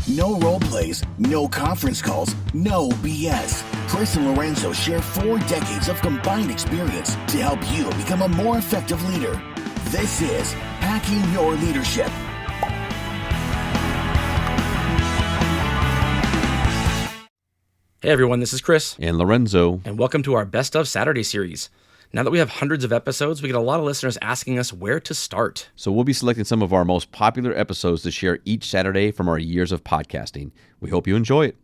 No role plays, no conference calls, no BS. Chris and Lorenzo share 4 decades of combined experience to help you become a more effective leader. This is Hacking Your Leadership. Hey everyone, this is Chris. And Lorenzo. And welcome to our Best of Saturday series. Now that we have hundreds of episodes, we get a lot of listeners asking us where to start. So we'll be selecting some of our most popular episodes to share each Saturday from our years of podcasting. We hope you enjoy it.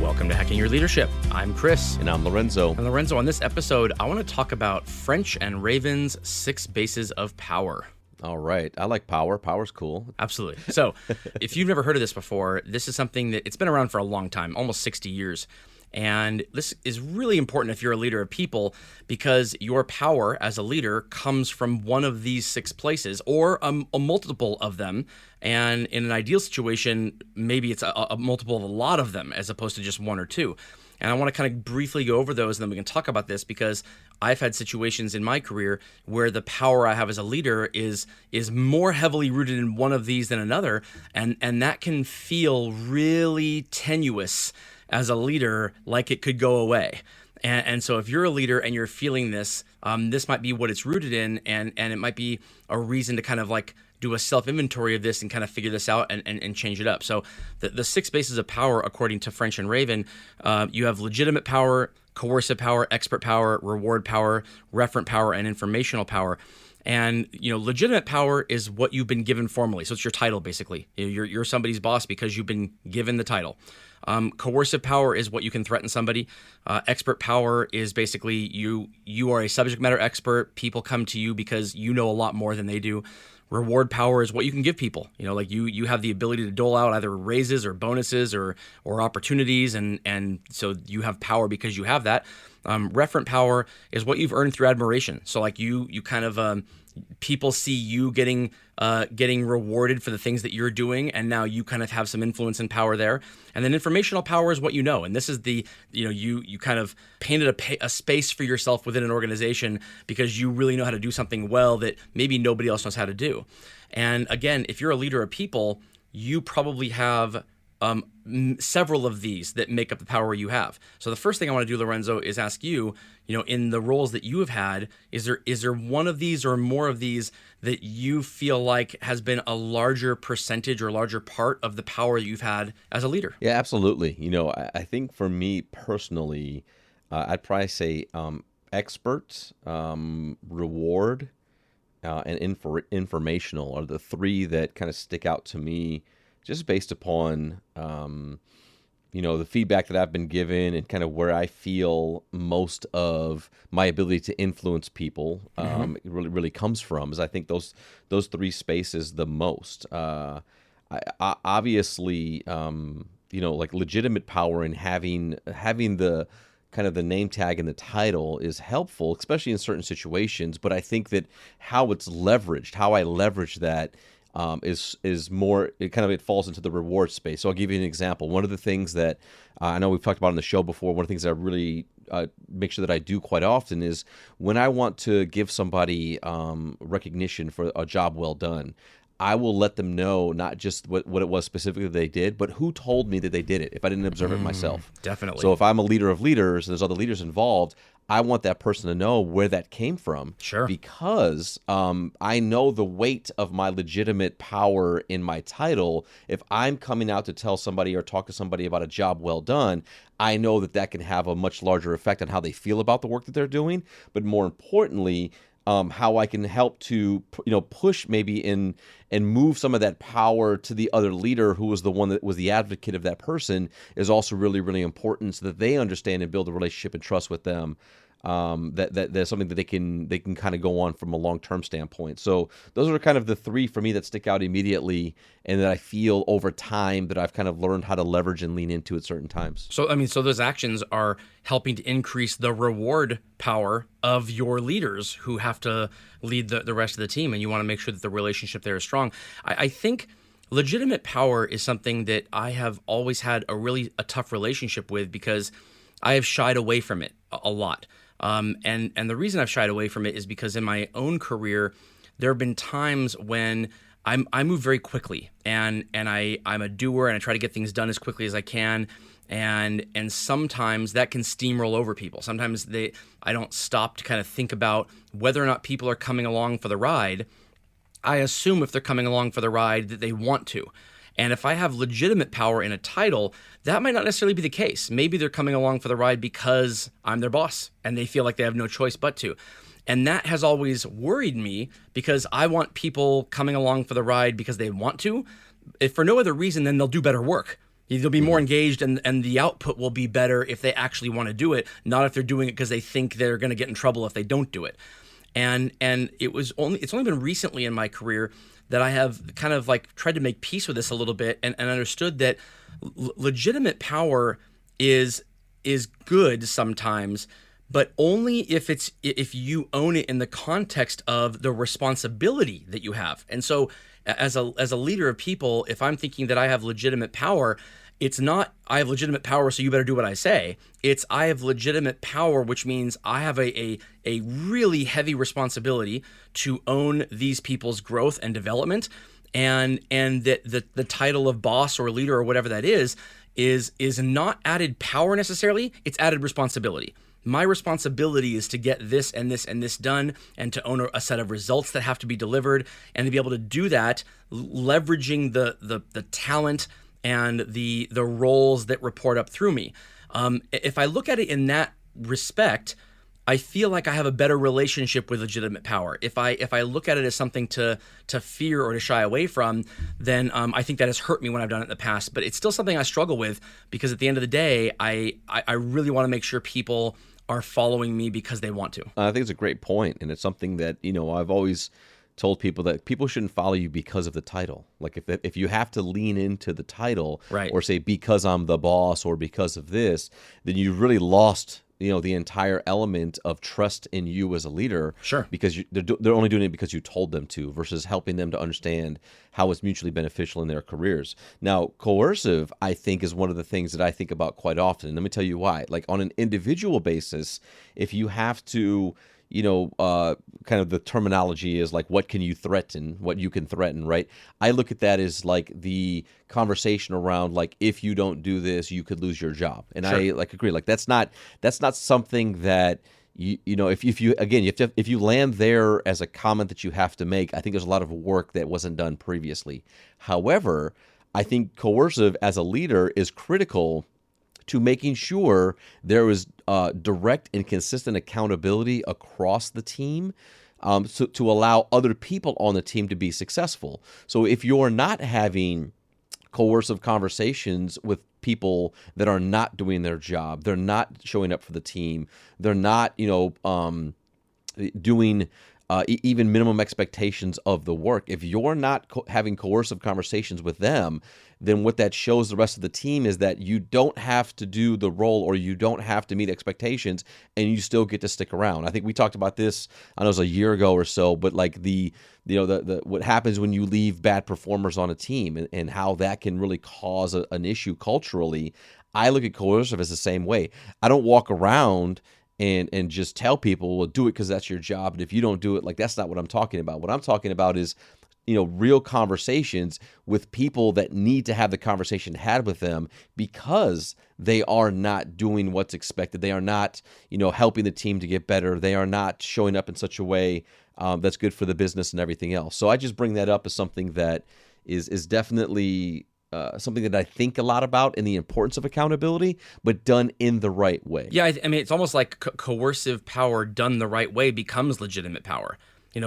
Welcome to Hacking Your Leadership. I'm Chris. And I'm Lorenzo. And Lorenzo, on this episode, I want to talk about French and Raven's 6 bases of power. All right. I like power. Power's cool. Absolutely. So if you've never heard of this before, this is something that it's been around for a long time, almost 60 years. And this is really important if you're a leader of people, because your power as a leader comes from one of these 6 places or a multiple of them. And in an ideal situation, maybe it's a multiple of a lot of them as opposed to just 1 or 2. And I want to kind of briefly go over those, and then we can talk about this, because I've had situations in my career where the power I have as a leader is more heavily rooted in one of these than another, and that can feel really tenuous as a leader, like it could go away. And so if you're a leader and you're feeling this, this might be what it's rooted in, and it might be a reason to kind of like do a self-inventory of this and kind of figure this out and change it up. So the 6 bases of power, according to French and Raven, you have legitimate power, coercive power, expert power, reward power, referent power, and informational power. And, legitimate power is what you've been given formally. So it's your title, basically. You're somebody's boss because you've been given the title. Coercive power is what you can threaten somebody. Expert power is basically you are a subject matter expert. People come to you because you know a lot more than they do. Reward power is what you can give people. Like you have the ability to dole out either raises or bonuses or opportunities, and so you have power because you have that. Referent power is what you've earned through admiration. So like you kind of people see you getting rewarded for the things that you're doing, and now you kind of have some influence and power there. And then informational power is what you know, and this is the you kind of painted a space for yourself within an organization because you really know how to do something well that maybe nobody else knows how to do. And again, if you're a leader of people, you probably have several of these that make up the power you have. So the first thing I want to do, Lorenzo, is ask you, in the roles that you have had, is there one of these or more of these that you feel like has been a larger percentage or larger part of the power that you've had as a leader? Yeah, absolutely. I think for me personally, I'd probably say expert, reward, and informational are the 3 that kind of stick out to me, just based upon, the feedback that I've been given and kind of where I feel most of my ability to influence people it really comes from, is I think those 3 spaces the most. Obviously, like legitimate power and having the kind of the name tag and the title is helpful, especially in certain situations. But I think that how it's leveraged, how I leverage that, is more, it falls into the reward space. So I'll give you an example. One of the things that I know we've talked about on the show before, one of the things that I really make sure that I do quite often is when I want to give somebody recognition for a job well done, I will let them know not just what it was specifically they did, but who told me that they did it if I didn't observe it myself. Definitely. So if I'm a leader of leaders and there's other leaders involved, I want that person to know where that came from. Sure. Because I know the weight of my legitimate power in my title. If I'm coming out to tell somebody or talk to somebody about a job well done, I know that can have a much larger effect on how they feel about the work that they're doing. But more importantly, how I can help to push maybe and move some of that power to the other leader who was the one that was the advocate of that person is also really, really important, so that they understand and build a relationship and trust with them. That there's something that they can kind of go on from a long-term standpoint. So those are kind of the 3 for me that stick out immediately, and that I feel over time that I've kind of learned how to leverage and lean into at certain times. So those actions are helping to increase the reward power of your leaders who have to lead the rest of the team, and you want to make sure that the relationship there is strong. I think legitimate power is something that I have always had a tough relationship with, because I have shied away from it a lot. And the reason I've shied away from it is because in my own career, there have been times when I move very quickly, and I'm a doer, and I try to get things done as quickly as I can. And sometimes that can steamroll over people. Sometimes I don't stop to kind of think about whether or not people are coming along for the ride. I assume if they're coming along for the ride that they want to. And if I have legitimate power in a title, that might not necessarily be the case. Maybe they're coming along for the ride because I'm their boss and they feel like they have no choice but to. And that has always worried me because I want people coming along for the ride because they want to. If for no other reason, then they'll do better work. They'll be more engaged, and the output will be better if they actually want to do it, not if they're doing it because they think they're going to get in trouble if they don't do it. And it's only been recently in my career that I have kind of like tried to make peace with this a little bit and understood that legitimate power is good sometimes, but only if you own it in the context of the responsibility that you have. And so as a leader of people, if I'm thinking that I have legitimate power, it's not I have legitimate power, so you better do what I say. It's I have legitimate power, which means I have a really heavy responsibility to own these people's growth and development, and that the title of boss or leader or whatever that is not added power necessarily. It's added responsibility. My responsibility is to get this and this and this done, and to own a set of results that have to be delivered, and to be able to do that, leveraging the talent and the roles that report up through me. If I look at it in that respect, I feel like I have a better relationship with legitimate power. If I look at it as something to fear or to shy away from, then I think that has hurt me when I've done it in the past. But it's still something I struggle with because at the end of the day, I really want to make sure people are following me because they want to. I think it's a great point, and it's something that I've always told people that people shouldn't follow you because of the title. Like if you have to lean into the title, right, or say because I'm the boss or because of this, then you really lost the entire element of trust in you as a leader. Sure. Because they're only doing it because you told them to, versus helping them to understand how it's mutually beneficial in their careers. Now, coercive, I think, is one of the things that I think about quite often. And let me tell you why. Like on an individual basis, if you have to kind of the terminology is like, what can you threaten, what you can threaten, right? I look at that as like the conversation around like, if you don't do this, you could lose your job. And sure. I agree. Like that's not something that if you land there as a comment that you have to make, I think there's a lot of work that wasn't done previously. However, I think coercive as a leader is critical to making sure there is direct and consistent accountability across the team, so to allow other people on the team to be successful. So if you're not having coercive conversations with people that are not doing their job, they're not showing up for the team, they're not doing even minimum expectations of the work. If you're not having coercive conversations with them, then what that shows the rest of the team is that you don't have to do the role, or you don't have to meet expectations, and you still get to stick around. I think we talked about this, I know it was a year ago or so, but like the what happens when you leave bad performers on a team, and how that can really cause an issue culturally. I look at coercive as the same way. I don't walk around and just tell people, well, do it because that's your job. And if you don't do it, like, that's not what I'm talking about. What I'm talking about is, real conversations with people that need to have the conversation had with them because they are not doing what's expected. They are not, helping the team to get better. They are not showing up in such a way that's good for the business and everything else. So I just bring that up as something that is definitely something that I think a lot about, in the importance of accountability, but done in the right way. Yeah, I mean, it's almost like coercive power done the right way becomes legitimate power.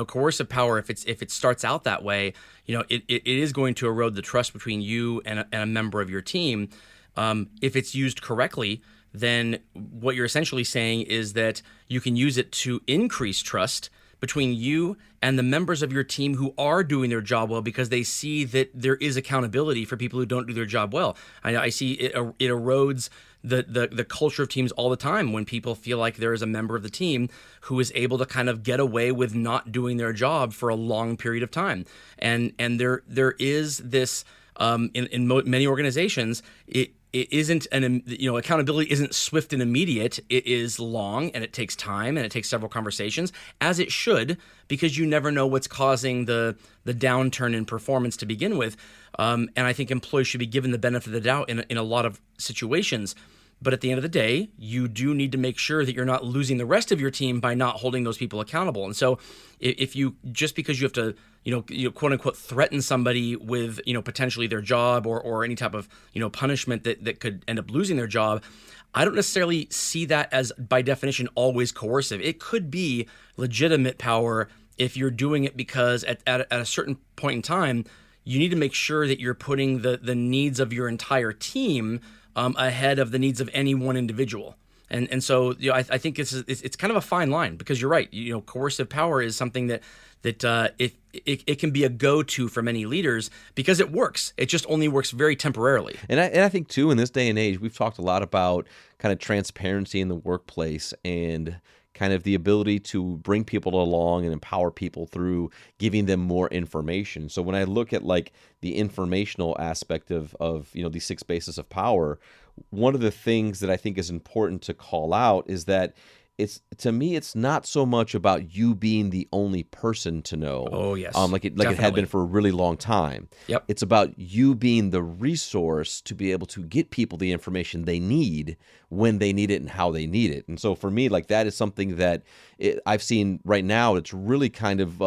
Coercive power, if it starts out that way, it is going to erode the trust between you and a member of your team. If it's used correctly, then what you're essentially saying is that you can use it to increase trust between you and the members of your team who are doing their job well, because they see that there is accountability for people who don't do their job well. I see it erodes the culture of teams all the time when people feel like there is a member of the team who is able to kind of get away with not doing their job for a long period of time. And there is this, in many organizations, it isn't accountability isn't swift and immediate. It is long, and it takes time, and it takes several conversations, as it should, because you never know what's causing the downturn in performance to begin with. And I think employees should be given the benefit of the doubt in a lot of situations. But at the end of the day, you do need to make sure that you're not losing the rest of your team by not holding those people accountable. And so if you, just because you have to, quote unquote, threaten somebody with, potentially their job or any type of, punishment that could end up losing their job, I don't necessarily see that as, by definition, always coercive. It could be legitimate power if you're doing it because at a certain point in time, you need to make sure that you're putting the needs of your entire team ahead of the needs of any one individual. And so I think it's kind of a fine line, because you're right. Coercive power is something that it can be a go-to for many leaders because it works. It just only works very temporarily. And I think too, in this day and age, we've talked a lot about kind of transparency in the workplace and kind of the ability to bring people along and empower people through giving them more information. So when I look at like the informational aspect of these 6 bases of power, one of the things that I think is important to call out is that to me, it's not so much about you being the only person to know. Oh, yes. Like it had been for a really long time. Yep. It's about you being the resource to be able to get people the information they need when they need it and how they need it. And so for me, like that is something that I've seen right now. It's really kind of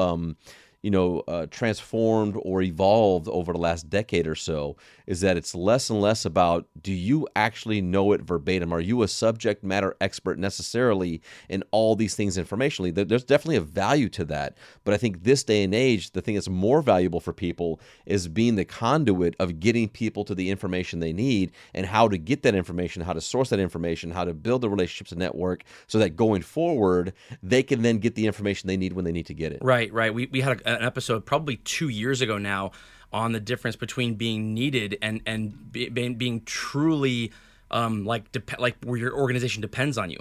transformed or evolved over the last decade or so, is that it's less and less about, do you actually know it verbatim? Are you a subject matter expert necessarily in all these things informationally? There's definitely a value to that. But I think this day and age, the thing that's more valuable for people is being the conduit of getting people to the information they need and how to get that information, how to source that information, how to build the relationships and network so that going forward, they can then get the information they need when they need to get it. Right. We had an episode probably 2 years ago now on the difference between being needed and being truly like where your organization depends on you.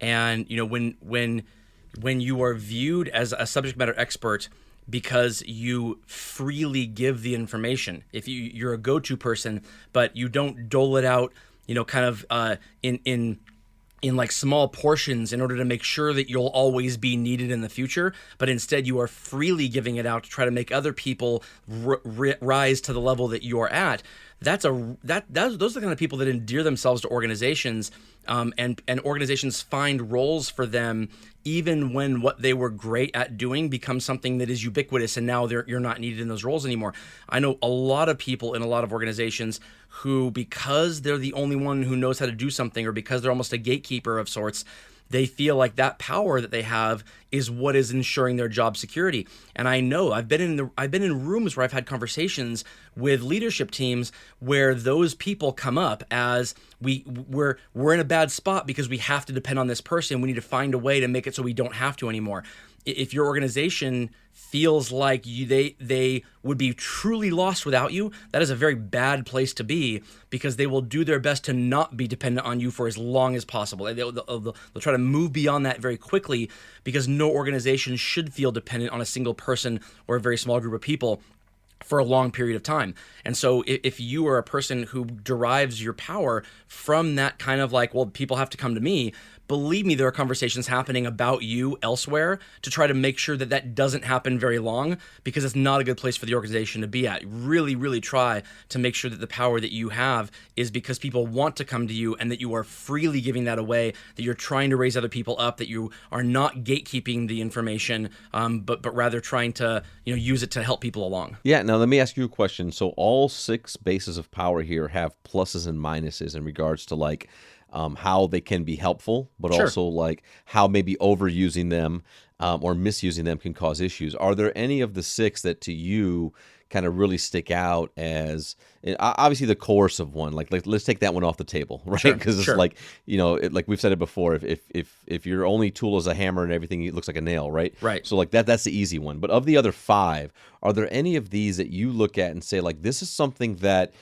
And when you are viewed as a subject matter expert because you freely give the information, if you're a go-to person, but you don't dole it out, kind of in like small portions in order to make sure that you'll always be needed in the future, but instead you are freely giving it out to try to make other people rise to the level that you're at. Those are the kind of people that endear themselves to organizations, and organizations find roles for them even when what they were great at doing becomes something that is ubiquitous, and now you're not needed in those roles anymore. I know a lot of people in a lot of organizations who, because they're the only one who knows how to do something, or because they're almost a gatekeeper of sorts, they feel like that power that they have is what is ensuring their job security. And I know I've been in rooms where I've had conversations with leadership teams where those people come up as we're in a bad spot because we have to depend on this person. We need to find a way to make it so we don't have to anymore. If your organization feels like they would be truly lost without you, that is a very bad place to be, because they will do their best to not be dependent on you for as long as possible. They'll try to move beyond that very quickly, because no organization should feel dependent on a single person or a very small group of people for a long period of time. And so if you are a person who derives your power from that kind of like, well, people have to come to me, believe me, there are conversations happening about you elsewhere to try to make sure that that doesn't happen very long, because it's not a good place for the organization to be at. Really, really try to make sure that the power that you have is because people want to come to you, and that you are freely giving that away, that you're trying to raise other people up, that you are not gatekeeping the information, but rather trying to use it to help people along. Yeah. Now let me ask you a question. So all 6 bases of power here have pluses and minuses in regards to like how they can be helpful, but Sure. also like how maybe overusing them or misusing them can cause issues. Are there any of the 6 that to you kind of really stick out as, obviously the coercive one, like let's take that one off the table, right? Sure, Because it's sure. like, like we've said it before, if your only tool is a hammer and everything, it looks like a nail, right? Right. So like that's the easy one. But of the other 5, are there any of these that you look at and say like, this is something that,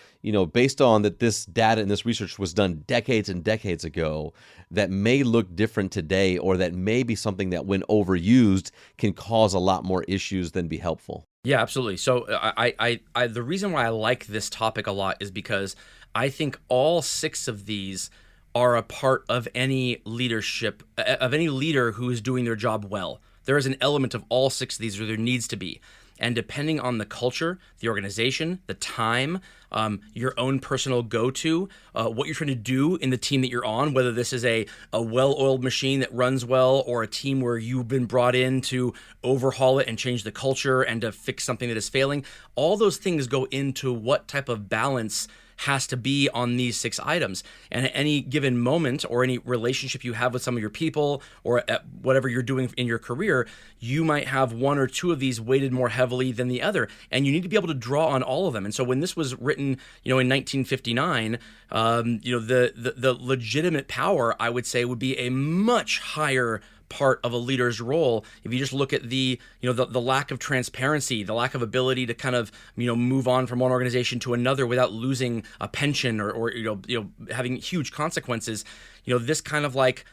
based on that this data and this research was done decades and decades ago, that may look different today, or that may be something that when overused can cause a lot more issues than be helpful? Yeah, absolutely. So the reason why I like this topic a lot is because I think all six of these are a part of any leadership, of any leader who is doing their job well. There is an element of all six of these, or there needs to be. And depending on the culture, the organization, the time, your own personal go-to, what you're trying to do in the team that you're on, whether this is a well-oiled machine that runs well or a team where you've been brought in to overhaul it and change the culture and to fix something that is failing, all those things go into what type of balance has to be on these six items. And at any given moment or any relationship you have with some of your people or at whatever you're doing in your career, you might have one or two of these weighted more heavily than the other. And you need to be able to draw on all of them. And so when this was written, in 1959, the legitimate power, I would say, would be a much higher part of a leader's role. If you just look at the lack of transparency, the lack of ability to kind of move on from one organization to another without losing a pension or having huge consequences, this kind of like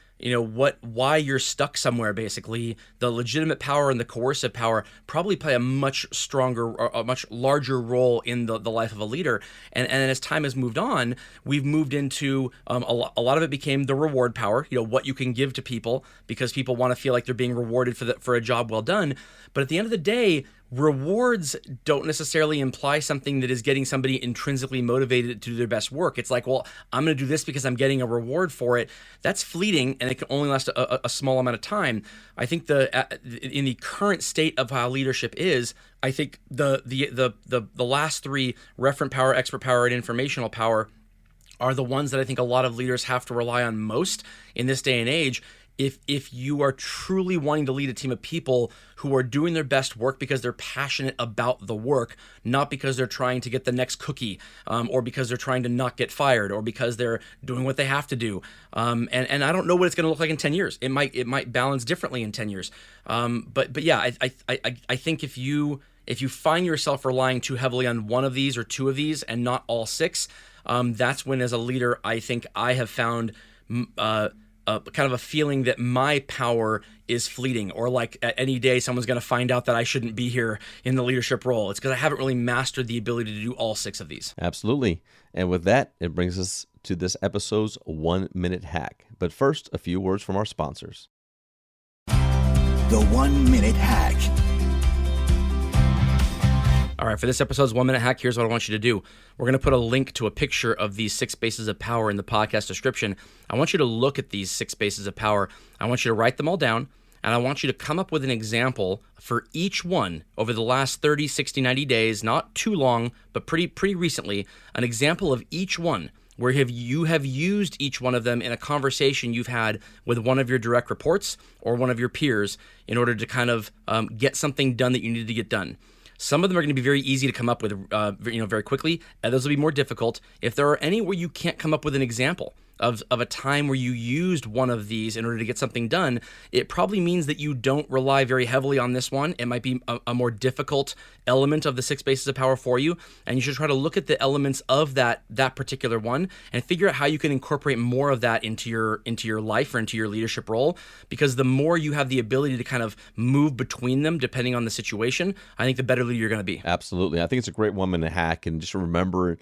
why you're stuck somewhere, basically, the legitimate power and the coercive power probably play a much stronger, or a much larger role in the life of a leader. And as time has moved on, we've moved into a lot of it became the reward power, what you can give to people because people want to feel like they're being rewarded for a job well done. But at the end of the day, rewards don't necessarily imply something that is getting somebody intrinsically motivated to do their best work. It's like, well, I'm going to do this because I'm getting a reward for it. That's fleeting, and it can only last a small amount of time. I think in the current state of how leadership is, I think the last three, referent power, expert power, and informational power, are the ones that I think a lot of leaders have to rely on most in this day and age. If you are truly wanting to lead a team of people who are doing their best work because they're passionate about the work, not because they're trying to get the next cookie, or because they're trying to not get fired, or because they're doing what they have to do. And I don't know what it's going to look like in 10 years. It might balance differently in 10 years. But yeah, I think if you find yourself relying too heavily on one of these or two of these and not all six, that's when, as a leader, I think I have found kind of a feeling that my power is fleeting, or like at any day someone's going to find out that I shouldn't be here in the leadership role. It's because I haven't really mastered the ability to do all six of these. Absolutely. And with that, it brings us to this episode's 1-minute hack. But first, a few words from our sponsors. The 1-minute hack. All right, for this episode's 1-minute hack, here's what I want you to do. We're going to put a link to a picture of these 6 bases of power in the podcast description. I want you to look at these 6 bases of power. I want you to write them all down, and I want you to come up with an example for each one over the last 30, 60, 90 days, not too long, but pretty recently, an example of each one where you have used each one of them in a conversation you've had with one of your direct reports or one of your peers in order to kind of get something done that you needed to get done. Some of them are going to be very easy to come up with, very quickly. Those will be more difficult. If there are any where you can't come up with an example of a time where you used one of these in order to get something done, it probably means that you don't rely very heavily on this one. It might be a more difficult element of the 6 bases of power for you, and you should try to look at the elements of that particular one and figure out how you can incorporate more of that into your life or into your leadership role. Because the more you have the ability to kind of move between them depending on the situation, I think the better leader you're going to be. Absolutely. I think it's a great 1-minute hack, and just remembering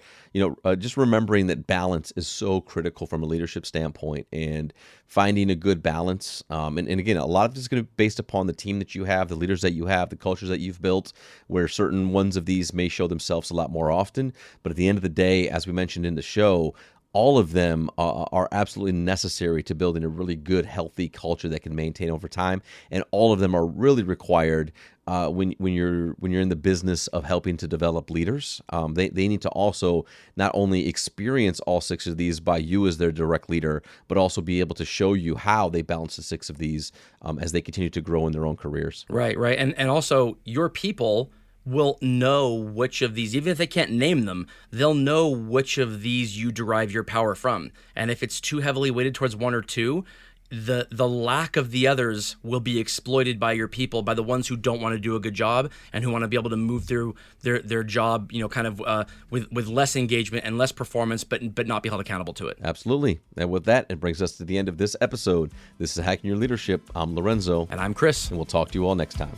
that balance is so critical from a leadership standpoint, and finding a good balance. And again, a lot of it is going to be based upon the team that you have, the leaders that you have, the cultures that you've built, where certain ones of these may show themselves a lot more often. But at the end of the day, as we mentioned in the show, all of them are absolutely necessary to building a really good, healthy culture that can maintain over time. And all of them are really required when you're in the business of helping to develop leaders. They need to also not only experience all 6 of these by you as their direct leader, but also be able to show you how they balance the 6 of these as they continue to grow in their own careers. Right. And also your people will know which of these, even if they can't name them, they'll know which of these you derive your power from. And if it's too heavily weighted towards one or two, the lack of the others will be exploited by your people, by the ones who don't want to do a good job and who want to be able to move through their job, with less engagement and less performance, but not be held accountable to it. Absolutely. And with that, it brings us to the end of this episode. This is Hacking Your Leadership. I'm Lorenzo. And I'm Chris. And we'll talk to you all next time.